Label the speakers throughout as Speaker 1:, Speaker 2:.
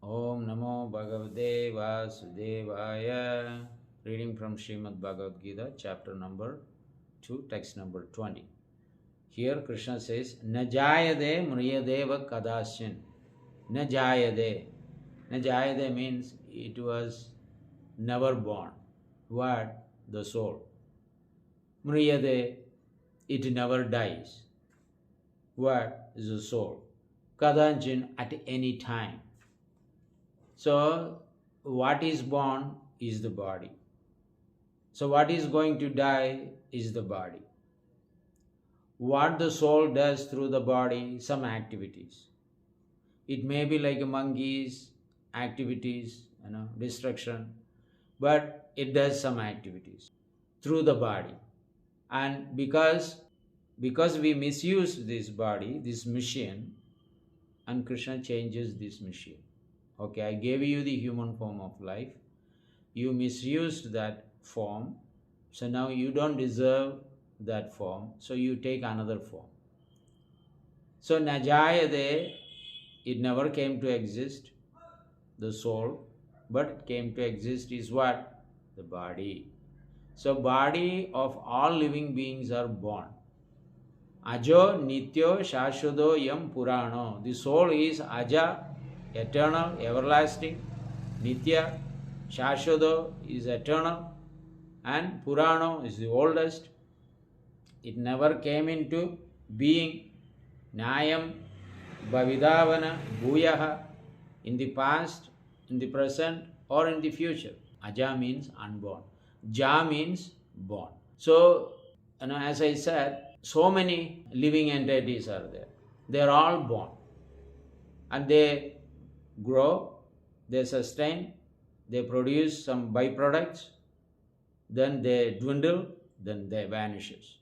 Speaker 1: Om Namo Bhagavate Vasudevaya. Reading from Srimad Bhagavad Gita, chapter number 2, text number 20. Here Krishna says, Najayade Mriyadeva Kadashin. Najayade. Najayade means it was never born. What? The soul. Mriyade, it never dies. What is the soul? Kadanchin, at any time. So, what is born is the body. So, what is going to die is the body. What the soul does through the body, some activities. It may be like a monkey's activities, destruction, but it does some activities through the body. And because we misuse this body, this machine, and Krishna changes this machine. Okay, I gave you the human form of life. You misused that form. So now you don't deserve that form. So you take another form. So Najayade, it never came to exist, the soul, but it came to exist is what? The body. So body of all living beings are born. Ajo Nityo Shashwado Yam Purano. The soul is Aja, eternal, everlasting. Nitya, Shashwado is eternal, and Purano is the oldest. It never came into being. Nayam, Bhavidavana, Bhuyaha, in the past, in the present, or in the future. Aja means unborn. Ja means born. So, as I said, so many living entities are there. They are all born. And they grow, they sustain, they produce some byproducts, then they dwindle, then they vanishes.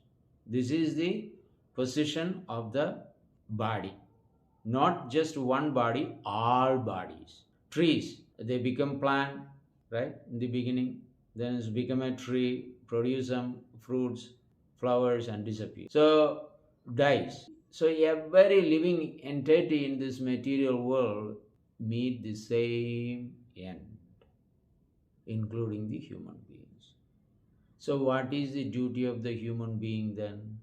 Speaker 1: This is the position of the body. Not just one body, all bodies. Trees, they become plant, right, in the beginning, then it's become a tree, produce some fruits, flowers, and disappear. So, dies. So, every living entity in this material world meet the same end, including the human beings. So, what is the duty of the human being then?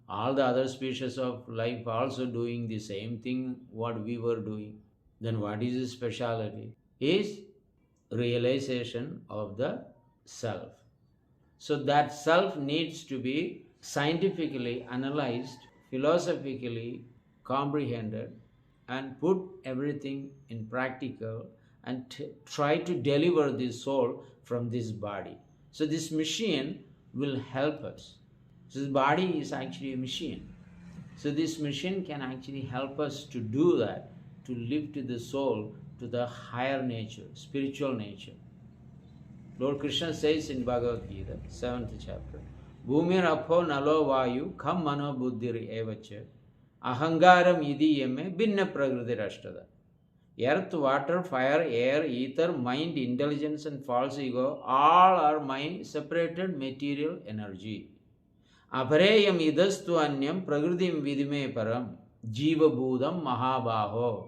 Speaker 1: All the other species of life also doing the same thing what we were doing. Then what is the speciality? Is realization of the self. So that self needs to be scientifically analyzed, philosophically comprehended, and put everything in practical and try to deliver the soul from this body. So this machine will help us. So the body is actually a machine. So this machine can actually help us to do that, to lift the soul to the higher nature, spiritual nature. Lord Krishna says in Bhagavad Gita, 7th chapter, Bhumir apho nalo vayu kham mano buddhir evacha ahangaram idi yeme binna prakriti rashtada. Earth, water, fire, air, ether, mind, intelligence, and false ego, all are my separated material energy. Apareyam idastu anyam prakriti vidime param jiva bhudam mahabaho.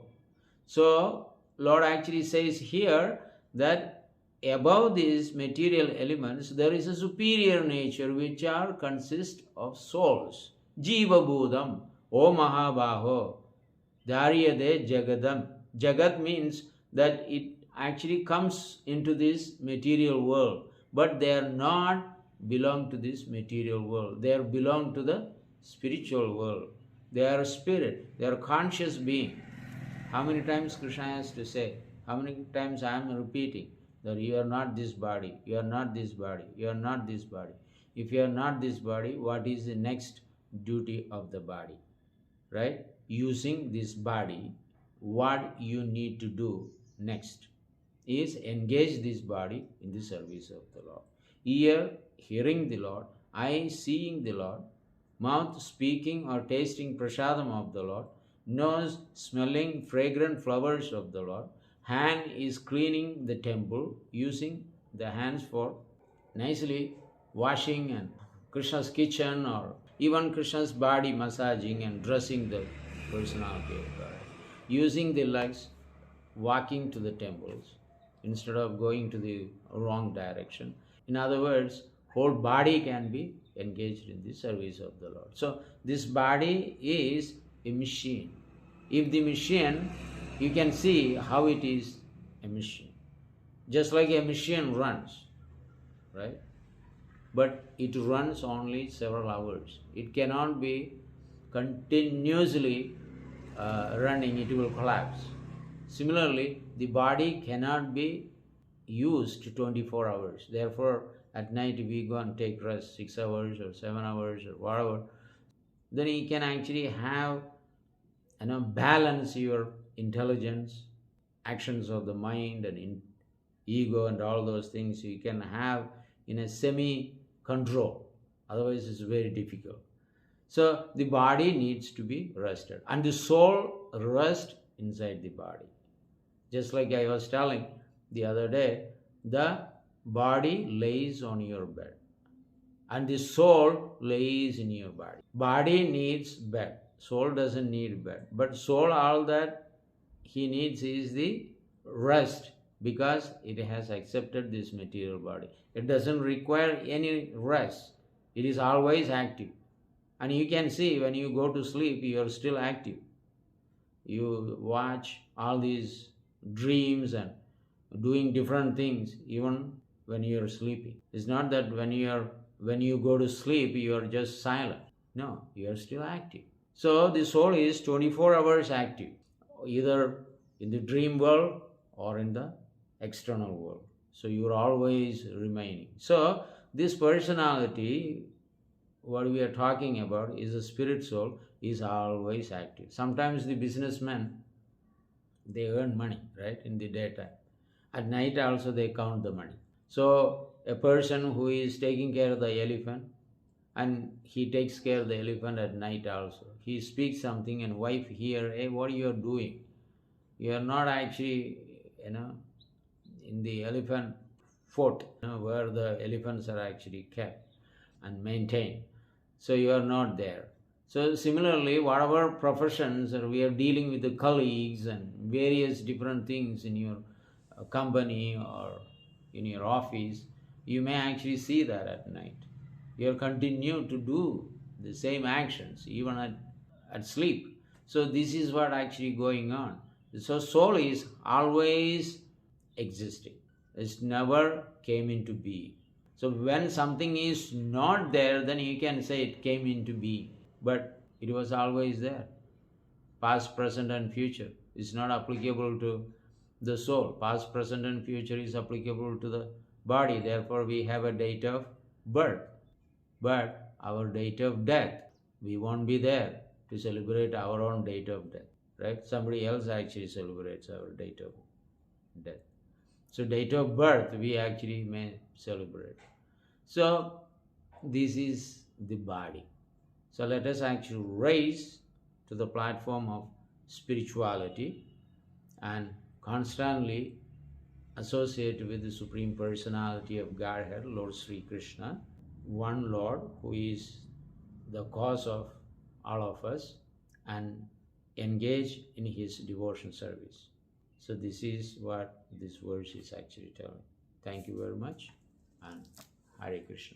Speaker 1: So, Lord actually says here that above these material elements, there is a superior nature which consist of souls. Jiva Bhudam, O Mahabaho, Daryade Jagadam. Jagat means that it actually comes into this material world, but they are not belong to this material world. They are belong to the spiritual world. They are a spirit. They are a conscious being. How many times Krishna has to say? How many times I am repeating? That you are not this body, you are not this body, you are not this body. If you are not this body, what is the next duty of the body? Right? Using this body, what you need to do next is engage this body in the service of the Lord. Ear hearing the Lord, eye seeing the Lord, mouth speaking or tasting prasadam of the Lord, nose smelling fragrant flowers of the Lord, hand is cleaning the temple, using the hands for nicely washing and Krishna's kitchen or even Krishna's body massaging and dressing the personality of God. Using the legs, walking to the temples instead of going to the wrong direction. In other words, whole body can be engaged in the service of the Lord. So this body is a machine. If the machine, you can see how it is a machine. Just like a machine runs, right? But it runs only several hours. It cannot be continuously running, it will collapse. Similarly, the body cannot be used 24 hours. Therefore, at night we go and take rest 6 hours or 7 hours or whatever. Then you can actually have, balance your intelligence, actions of the mind and ego and all those things you can have in a semi control. Otherwise, it's very difficult. So the body needs to be rested, and the soul rests inside the body. Just like I was telling the other day, the body lays on your bed and the soul lays in your body. Body needs bed, soul doesn't need bed. But soul, all that he needs is the rest, because it has accepted this material body. It doesn't require any rest. It is always active. And you can see when you go to sleep, you are still active. You watch all these dreams and doing different things even when you are sleeping. It's not that when you go to sleep you are just silent. No, you are still active. So the soul is 24 hours active, either in the dream world or in the external world. So you are always remaining. So this personality, what we are talking about, is a spirit soul, is always active. Sometimes the businessmen, they earn money, right, in the daytime. At night also they count the money. So a person who is taking care of the elephant, and he takes care of the elephant at night also, he speaks something and wife hear, hey, what you are doing? You are not actually, in the elephant fort, where the elephants are actually kept and maintained. So you are not there. So similarly, whatever professions, or we are dealing with the colleagues and various different things in your company or in your office, you may actually see that at night. You are continue to do the same actions even at sleep. So this is what actually going on. So soul is always existing. It never came into being. So when something is not there, then you can say it came into being. But it was always there. Past, present and future is not applicable to the soul. Past, present and future is applicable to the body. Therefore we have a date of birth. But our date of death, we won't be there to celebrate our own date of death. Right? Somebody else actually celebrates our date of death. So date of birth we actually may celebrate. So this is the body. So let us actually raise to the platform of spirituality and constantly associate with the Supreme Personality of Godhead, Lord Sri Krishna, one Lord who is the cause of all of us, and engage in his devotion service. So this is what this verse is actually telling. Thank you very much, and Hare Krishna.